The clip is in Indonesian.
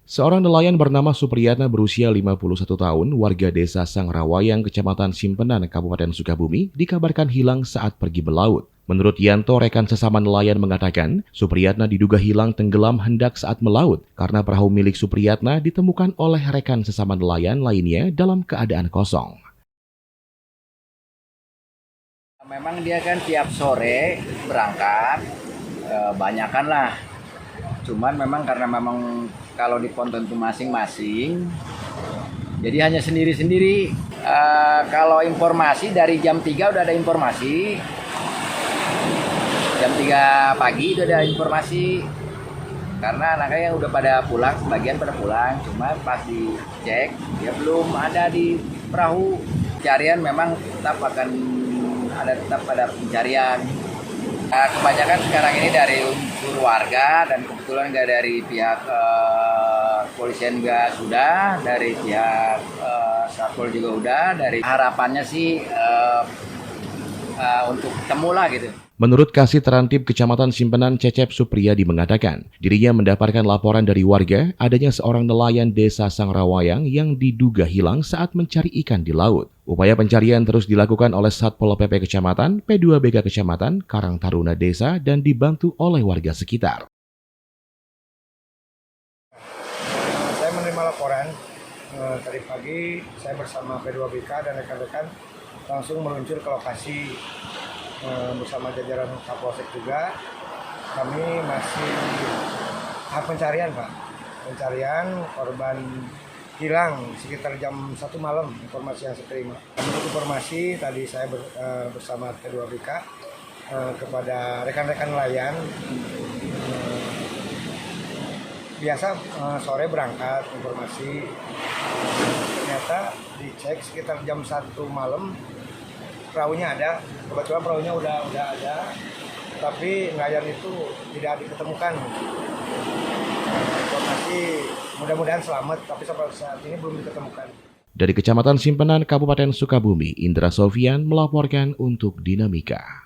Seorang nelayan bernama Supriyatna berusia 51 tahun, warga desa Sangrawayang, Kecamatan Simpenan, Kabupaten Sukabumi, dikabarkan hilang saat pergi melaut. Menurut Yanto, rekan sesama nelayan mengatakan, Supriyatna diduga hilang tenggelam hendak saat melaut karena perahu milik Supriyatna ditemukan oleh rekan sesama nelayan lainnya dalam keadaan kosong. Memang dia kan tiap sore berangkat, banyakan lah. Cuman memang karena memang kalau di ponton itu masing-masing, jadi hanya sendiri-sendiri. Kalau informasi dari jam 3 udah ada informasi, jam 3 pagi udah ada informasi. Karena anaknya udah pada pulang, sebagian pada pulang. Cuma pas dicek, dia belum ada di perahu. Pencarian memang tetap pada pencarian. Kebanyakan sekarang ini dari unsur warga dan kebetulan nggak dari pihak polisian nggak sudah, dari pihak Satpol juga udah. Dari harapannya sih untuk ketemu lah gitu. Menurut Kasih Terantib Kecamatan Simpenan, Cecep Supriyadi mengatakan, dirinya mendapatkan laporan dari warga adanya seorang nelayan desa Sangrawayang yang diduga hilang saat mencari ikan di laut. Upaya pencarian terus dilakukan oleh Satpol PP Kecamatan, P2BK Kecamatan, Karang Taruna Desa, dan dibantu oleh warga sekitar. Saya menerima laporan tadi pagi, saya bersama P2BK dan rekan-rekan langsung meluncur ke lokasi bersama jajaran Kapolsek juga. Kami masih pencarian, Pak. Pencarian korban hilang sekitar jam 1 malam, informasi yang saya terima. Menurut informasi tadi saya bersama P2BK kepada rekan-rekan nelayan. Biasa sore berangkat informasi, ternyata dicek sekitar jam 1 malam perahunya ada. Kebetulan perahunya udah ada, tapi nelayan itu tidak diketemukan. Informasi mudah-mudahan selamat, tapi sampai saat ini belum diketemukan. Dari Kecamatan Simpenan, Kabupaten Sukabumi, Indra Sofian melaporkan untuk Dinamika.